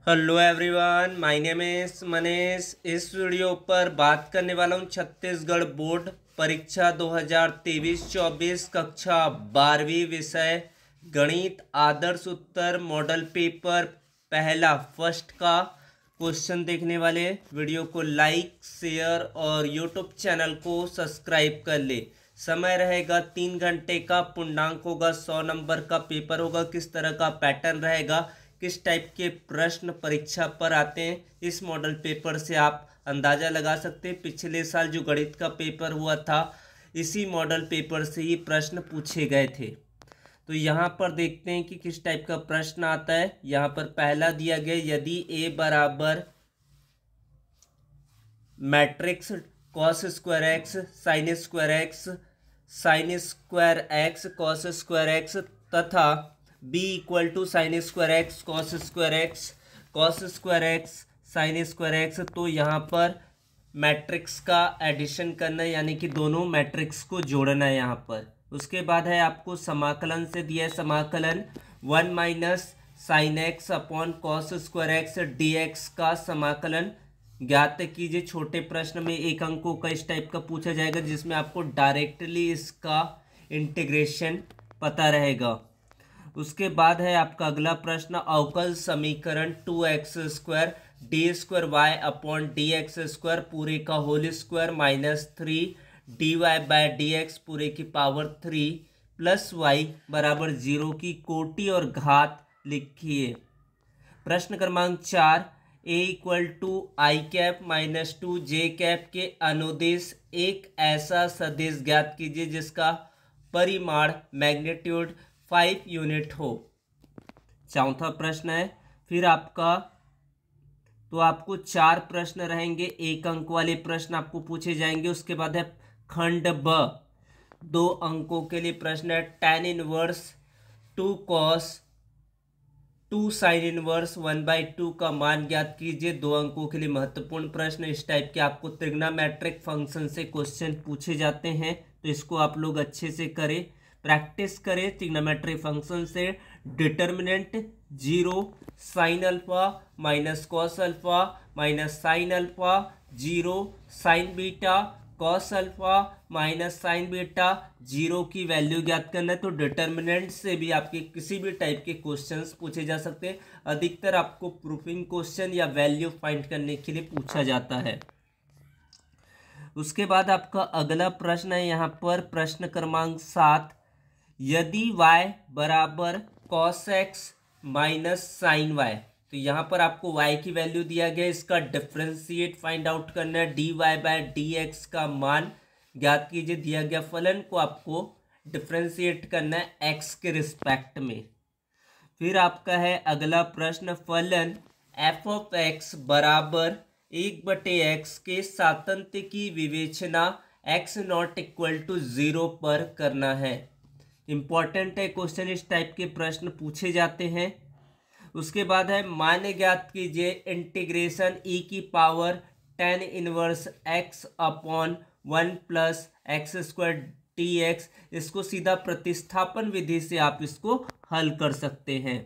Hello everyone, my name is Manish. इस video पर बात करने वाला हूँ छत्तीसगढ़ बोर्ड परीक्षा 2023-24 कक्षा 12वीं विषय गणित आदर्श उत्तर मॉडल पेपर पहला फर्स्ट का क्वेश्चन देखने वाले। वीडियो को लाइक शेयर और यूट्यूब चैनल को सब्सक्राइब कर ले। समय रहेगा 3 घंटे का, पूर्णांक होगा 100 नंबर का, पेपर होगा किस तरह का पैटर्न रहेगा, किस टाइप के प्रश्न परीक्षा पर आते हैं, इस मॉडल पेपर से आप अंदाज़ा लगा सकते हैं। पिछले साल जो गणित का पेपर हुआ था इसी मॉडल पेपर से ही प्रश्न पूछे गए थे। तो यहाँ पर देखते हैं कि किस टाइप का प्रश्न आता है। यहाँ पर पहला दिया गया, यदि ए बराबर matrix cos square x sin square x sin square x cos square x तथा B equal to sin square x cos square x sin square x, तो यहाँ पर मैट्रिक्स का एडिशन करना है, यानी कि दोनों मैट्रिक्स को जोड़ना है यहाँ पर। उसके बाद है आपको समाकलन से दिया है, समाकलन 1 minus sine x upon cos square x d x का समाकलन ज्ञात कीजिए। छोटे प्रश्न में 1 अंकों का इस टाइप का पूछा जाएगा जिसमें आपको डायरेक्टली इसका इंटीग्रेशन पता रहेगा। उसके बाद है आपका अगला प्रश्न, अवकल समीकरण 2x square D square Y upon D x square पूरे का whole square minus 3 D Y by D X पूरे की पावर 3 प्लस वाई बराबर 0 की कोटि और घात लिखिए। प्रश्न क्रमांक 4, A equal to i cap minus 2 j cap के अनुदिश एक ऐसा सदिश ज्ञात कीजिए जिसका परिमाण मैग्नीट्यूड 5 यूनिट हो। चौथा प्रश्न है फिर आपका, तो आपको 4 प्रश्न रहेंगे, 1 अंक वाले प्रश्न आपको पूछे जाएंगे। उसके बाद है खंड ब, 2 अंकों के लिए प्रश्न है, tan inverse 2 cos 2 sine inverse 1/2 का मान ज्ञात कीजिए। 2 अंकों के लिए महत्वपूर्ण प्रश्न। इस टाइप के आपको त्रिग्नोमेट्रिक फंक्शन से क्वेश्चन पूछे जाते हैं, तो इसको आप लोग अच्छे से करें, प्रैक्टिस करें। ट्रिग्नोमेट्रिक फंक्शन से determinant 0 sine alpha minus cos alpha minus sine alpha 0 sign beta cos alpha minus sign beta 0 की वैल्यू ज्ञात करना है। तो डिटर्मिनेंट से भी आपके किसी भी टाइप के क्वेश्चंस पूछे जा सकते हैं। अधिकतर आपको प्रूफिंग क्वेश्चन या वैल्यू फाइंड करने के लिए पूछा जाता है। उसके बाद आपका अगला प्रश्न है यहाँ पर प्रश्न क्रमांक 7, यदि y बराबर cos X minus sine Y, तो यहाँ पर आपको y की वैल्यू दिया गया, इसका डिफ्रेंशिएट फाइंड आउट करना है। dy बाय डी एक्स का मान ज्ञात कीजिए। दिया गया फलन को आपको डिफ्रेंशिएट करना है x के रिस्पेक्ट में। फिर आपका है अगला प्रश्न, फलन f ऑफ x बराबर 1/x के सातंत्य की विवेचना x नॉट इक्वल टू 0 पर करना है। इंपॉर्टेंट है क्वेश्चन, इस टाइप के प्रश्न पूछे जाते हैं। उसके बाद है मान ज्ञात कीजिए इंटीग्रेशन e की power tan inverse x upon 1 plus x square D x. इसको सीधा प्रतिस्थापन विधि से आप इसको हल कर सकते हैं।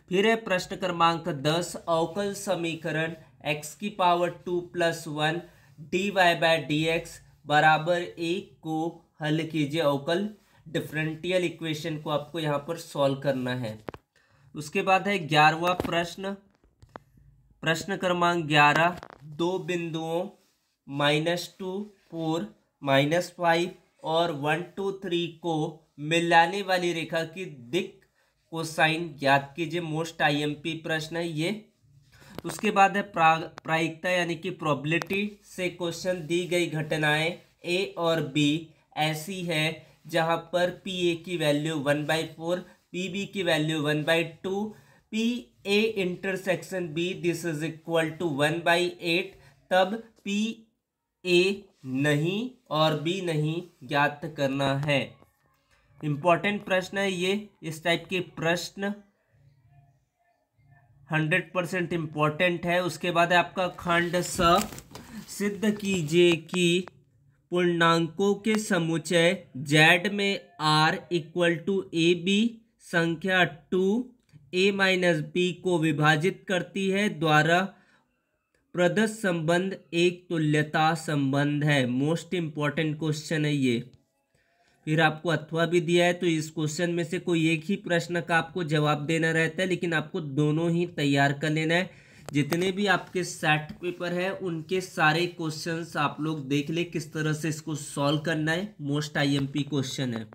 फिर है प्रश्न क्रमांक 10, अवकल समीकरण x की power 2 plus 1 D Y by D X बराबर 1 को हल कीजिए। अवकल डिफरेंशियल इक्वेशन को आपको यहाँ पर सॉल्व करना है। उसके बाद है 11वां प्रश्न, प्रश्न क्रमांक 11, 2 बिंदुओं -2 4 -5 और 1 2 3 को मिलाने वाली रेखा की दिक् कोसाइन ज्ञात कीजिए। मोस्ट आईएमपी प्रश्न है ये। उसके बाद है प्रायिकता यानी कि प्रोबेबिलिटी से क्वेश्चन, दी गई घटनाएं ए और बी ऐसी है जहां पर पी ए की वैल्यू 1/4 पी बी की value 1/2 P A intersection B this is equal to 1/8, तब पी ए नहीं और बी नहीं ज्ञात करना है। इंपॉर्टेंट प्रश्न है ये। इस टाइप के प्रश्न 100% इंपॉर्टेंट है। उसके बाद है आपका खंड स, सिद्ध कीजिए कि पूर्णांकों के समुच्चय z में r equal to A B संख्या 2 ए माइनस बी को विभाजित करती है द्वारा प्रदत्त संबंध एक तुल्यता संबंध है। मोस्ट इंपॉर्टेंट क्वेश्चन है ये। फिर आपको अथवा भी दिया है, तो इस क्वेश्चन में से कोई एक ही प्रश्न का आपको जवाब देना रहता है, लेकिन आपको दोनों ही तैयार कर लेना है। जितने भी आपके सेट पेपर है उनके सारे क्वेश्चंस आप लोग देख ले किस तरह से इसको सॉल्व करना है। मोस्ट आईएमपी क्वेश्चन है।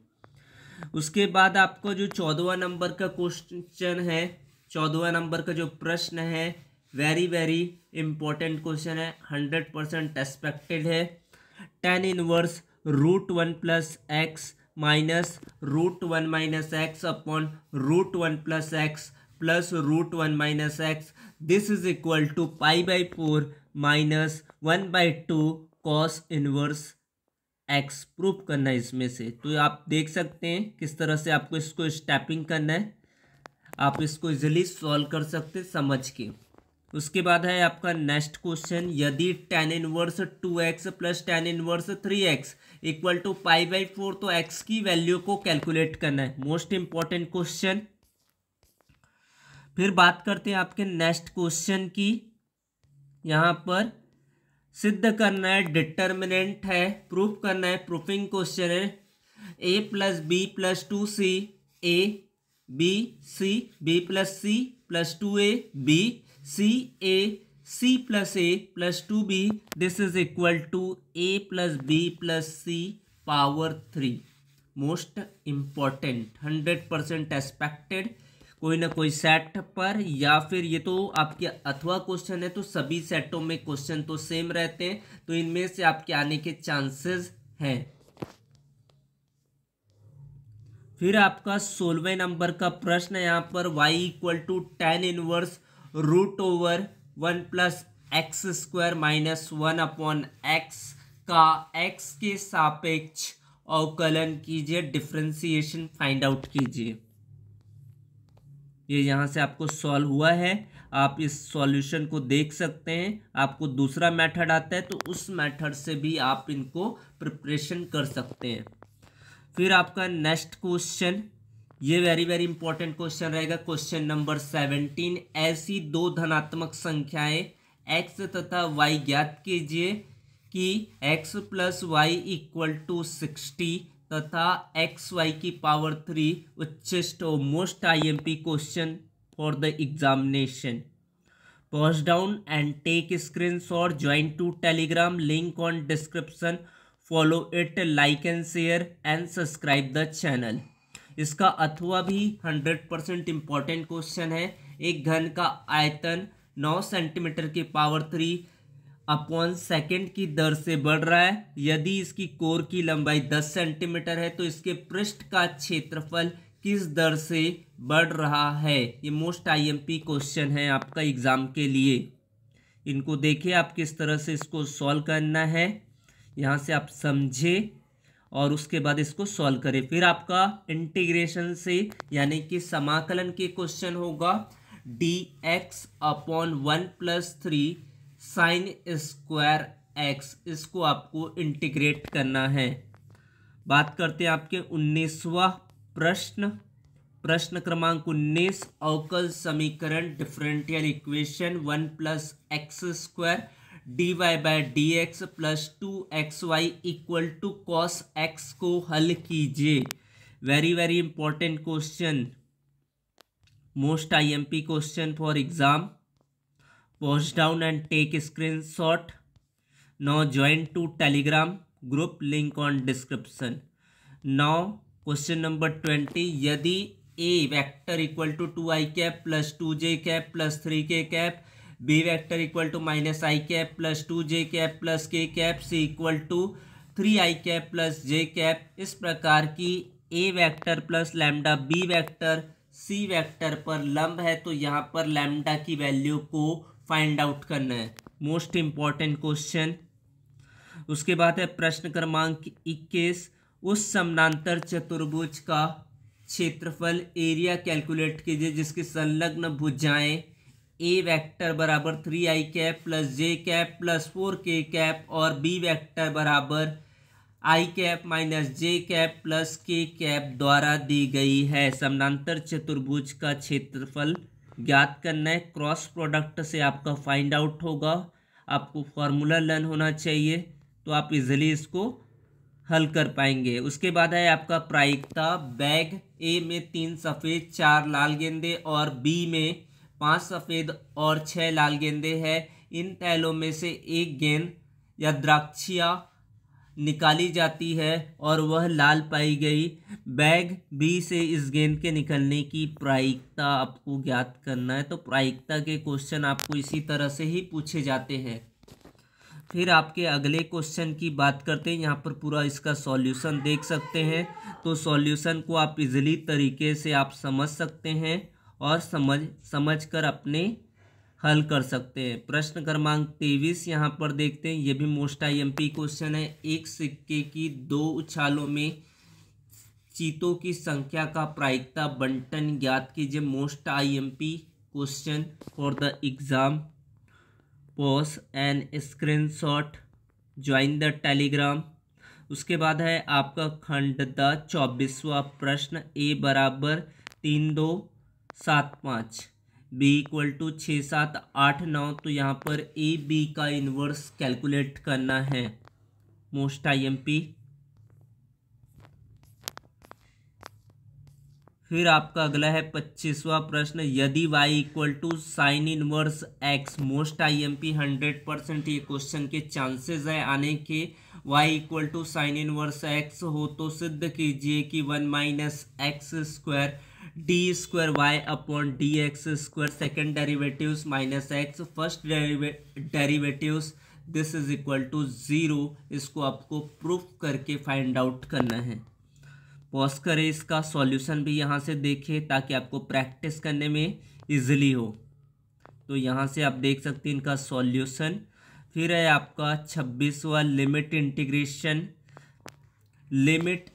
उसके बाद आपको जो 14वां नंबर का क्वेश्चन है, 14वां नंबर का जो प्रश्न है, वेरी वेरी इंपॉर्टेंट क्वेश्चन है, 100% एक्सपेक्टेड है। tan inverse √1 plus x minus √1 minus x upon √1 plus x plus √1 minus x, this is equal to π/4 minus 1/2 cos inverse x. Proof करना है इसमें से। तो आप देख सकते हैं किस तरह से आपको इसको स्टेपिंग करना है। आप इसको इजीली सॉल्व कर सकते हैं समझ के। उसके बाद है आपका नेक्स्ट क्वेश्चन, यदि tan inverse 2x plus tan inverse 3x equal to π/4, तो x की वैल्यू को कैलकुलेट करना है। Most important question. फिर बात करते हैं आपके नेक्स्ट क्वेश्चन की। यहाँ पर सिद्ध करना है, डिटर्मिनेंट है, प्रूफ करना है, प्रूफिंग क्वेश्चन है। a plus B plus 2c a b c b plus c plus 2a b c a c plus a plus 2b, this is equal to a plus b plus c power 3। Most important, 100% expected. कोई ना कोई set पर, या फिर ये तो आपके अथवा क्वेश्चन है तो सभी सेटों में क्वेश्चन तो सेम रहते हैं, तो इनमें से आपके आने के चांसेस हैं। फिर आपका 16वें नंबर का प्रश्न है। यहाँ पर y equal to tan inverse √1 plus x square minus 1 upon X का x के सापेक्ष अवकलन कीजिए, डिफरेंशिएशन फाइंड आउट कीजिए। ये यहाँ से आपको सॉल्व हुआ है, आप इस सॉल्यूशन को देख सकते हैं। आपको दूसरा मेथड आता है तो उस मेथड से भी आप इनको प्रिपरेशन कर सकते हैं। फिर आपका नेक्स्ट क्वेश्चन, ये वेरी वेरी इंपॉर्टेंट क्वेश्चन रहेगा, क्वेश्चन नंबर 17। ऐसी दो धनात्मक संख्याएं x तथा y ज्ञात कीजिए कि x plus y equal to 60 तथा XY की पावर 3 उच्चेस्ट और most IMP question for the examination. Pause down and take screenshot, join to Telegram, link on description, follow it, like and share and subscribe the channel. इसका अथवा भी 100% important question है। एक घन का आयतन 9 सेंटीमीटर की पावर 3 अपॉन सेकेंड की दर से बढ़ रहा है। यदि इसकी कोर की लंबाई 10 सेंटीमीटर है तो इसके पृष्ठ का क्षेत्रफल किस दर से बढ़ रहा है। ये मोस्ट IMP क्वेश्चन है आपका एग्जाम के लिए। इनको देखिए आप किस तरह से इसको सॉल्व करना है, यहाँ से आप समझे और उसके बाद इसको सॉल्व करें। फिर आपका इंटीग्रेशन से यानी कि समाकलन के क्वेश्चन होगा, dx upon 1 plus 3 sign square x, इसको आपको इंटीग्रेट करना है। बात करते हैं आपके 19वां प्रश्न, प्रश्न क्रमांक 19, अवकल समीकरण differential equation 1 plus x square dy by d x plus 2xy equal to cos x को हल कीजिए। Very very important question, most IMP question for exam. Pause down and take screenshot. Now join to Telegram group, link on description. Now question number 20, यदि a vector equal to 2i cap plus 2j cap plus 3k cap, b vector equal to minus i cap plus 2j cap plus k cap, c equal to 3i cap plus j cap, इस प्रकार की a vector plus lambda b vector c vector पर लंब है, तो यहाँ पर lambda की वैल्यू को फाइंड आउट करना है। Most important question. उसके बाद है प्रश्न क्रमांक 21, उस समानांतर चतुर्भुज का क्षेत्रफल एरिया कैलकुलेट कीजिए जिसकी संलग्न भुजाएं ए वेक्टर बराबर 3i cap plus j cap plus 4k cap और बी वेक्टर बराबर आई कैप माइनस जे कैप प्लस के कैप द्वारा दी गई है। समानांतर चतुर्भुज का क्षेत्रफल ज्ञात करना है। क्रॉस प्रोडक्ट से आपका फाइंड आउट होगा। आपको फॉर्मूला लर्न होना चाहिए तो आप इजीली इसको हल कर पाएंगे। उसके बाद है आपका प्रायिकता। बैग ए में 3 सफ़ेद 4 लाल गेंदे और बी में 5 सफ़ेद और 6 लाल गेंदे हैं। इन थैलों में से एक गेंद या द्राक्षिया निकाली जाती है और वह लाल पाई गई। बैग बी से इस गेंद के निकलने की प्रायिकता आपको ज्ञात करना है। तो प्रायिकता के क्वेश्चन आपको इसी तरह से ही पूछे जाते हैं। फिर आपके अगले क्वेश्चन की बात करते हैं। यहाँ पर पूरा इसका सॉल्यूशन देख सकते हैं। तो सॉल्यूशन को आप इजीली तरीके से आप समझ सकते हैं और समझ कर अपने हल कर सकते हैं। प्रश्न क्रमांक 23 यहाँ पर देखते हैं। ये भी मोस्ट आईएमपी क्वेश्चन है। एक सिक्के की 2 उछालों में चीतों की संख्या का प्रायिकता बंटन ज्ञात कीजिए। Most IMP question for the exam. Pause and screenshot, join the Telegram. उसके बाद है आपका खंड द 24वां प्रश्न। ए बराबर 3 2 7 5, बी इक्वल टू 6 7 8 9। तो यहाँ पर ए बी का इन्वर्स कैलकुलेट करना है। Most IMP. फिर आपका अगला है 25वां प्रश्न। यदि y equal to sine inverse x। Most IMP 100% ये क्वेश्चन के चांसेस है आने के। y equal to sine inverse x हो तो सिद्ध कीजिए कि 1 minus x square D square Y upon D x square. Second derivatives minus x, first derivatives this is equal to 0। इसको आपको प्रूफ करके फाइंड आउट करना है। पॉज करें, इसका सॉल्यूशन भी यहाँ से देखें ताकि आपको प्रैक्टिस करने में इजीली हो। तो यहाँ से आप देख सकते हैं इनका सॉल्यूशन। फिर है आपका 26वां limit integration. Limit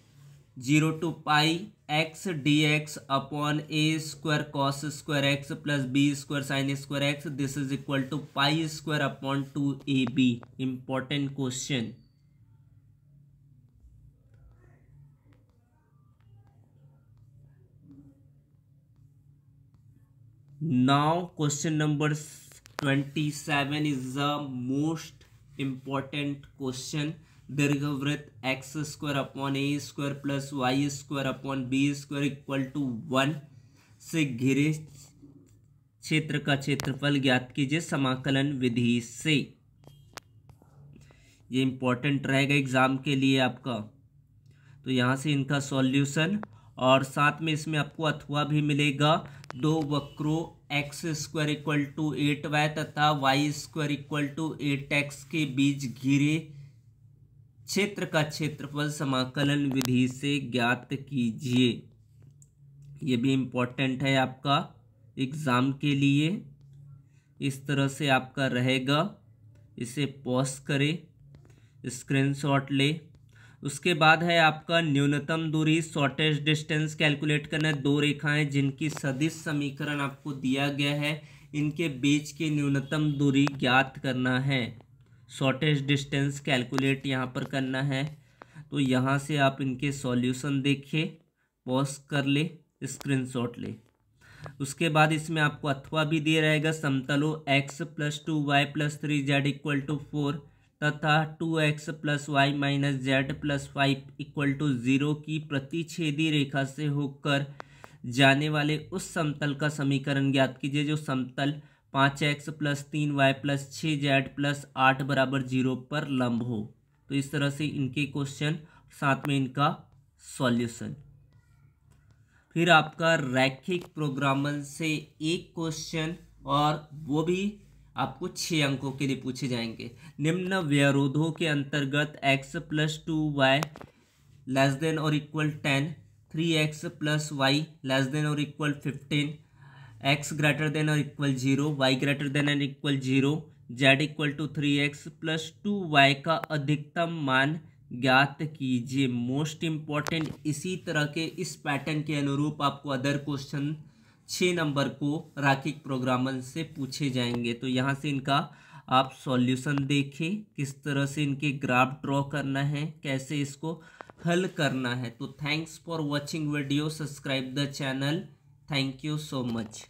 0 to pi x d x upon a square cos square x plus b square sine square x. This is equal to pi square upon 2ab। Important question. Now question number 27 is the most important question. दीर्घवृत्त x square upon a square plus y square upon b square equal to 1 से घिरे क्षेत्र का क्षेत्रफल ज्ञात कीजिए समाकलन विधि से। ये इंपॉर्टेंट रहेगा एग्जाम के लिए आपका। तो यहाँ से इनका सॉल्यूशन और साथ में इसमें आपको अथवा भी मिलेगा। 2 वक्रों x square equal to 8y तथा Y square equal to 8x के बीच घिरे क्षेत्र का क्षेत्रफल समाकलन विधि से ज्ञात कीजिए। ये भी इम्पोर्टेंट है आपका एग्जाम के लिए। इस तरह से आपका रहेगा। इसे पॉज करें, स्क्रीनशॉट ले। उसके बाद है आपका न्यूनतम दूरी, शॉर्टेस्ट डिस्टेंस कैलकुलेट करना है। 2 रेखाएं जिनकी सदिश समीकरण आपको दिया गया है, इनके बीच की न्यूनतम दूरी ज्ञात करना है। शॉर्टेस्ट डिस्टेंस कैलकुलेट यहाँ पर करना है। तो यहाँ से आप इनके सॉल्यूशन देखिए, पॉज कर ले, स्क्रीनशॉट ले। उसके बाद इसमें आपको अथवा भी दिया रहेगा। समतलों x plus 2y plus 3z equal to 4 तथा 2x plus y minus z plus 5 equal to 0 की प्रतिच्छेदी रेखा से होकर जाने वाले उस समतल का समीकरण ज्ञात कीजिए जो समतल 5x plus 3y plus 6z plus 8 बराबर 0 पर लंब हो। तो इस तरह से इनके क्वेश्चन, साथ में इनका सॉल्यूशन। फिर आपका रैखिक प्रोग्रामन से एक क्वेश्चन, और वो भी आपको 6 अंकों के लिए पूछे जाएंगे। निम्न व्यवरोधों के अंतर्गत x plus 2y less than और equal 10, 3x plus y less than और इक्वल 15, x ग्रेटर देन और इक्वल 0, y ग्रेटर देन और equal 0, z equal to 3x plus 2y का अधिकतम मान ज्ञात कीजिए। मोस्ट इम्पॉर्टेंट, इसी तरह के इस पैटर्न के अनुरूप आपको अदर क्वेश्चन 6 नंबर को रैखिक प्रोग्रामन से पूछे जाएंगे। तो यहाँ से इनका आप सॉल्यूशन देखें, किस तरह से इनके ग्राफ ड्रॉ करना है, कैसे इसको हल करना है। तो thanks for watching video, subscribe the channel, thank you so much.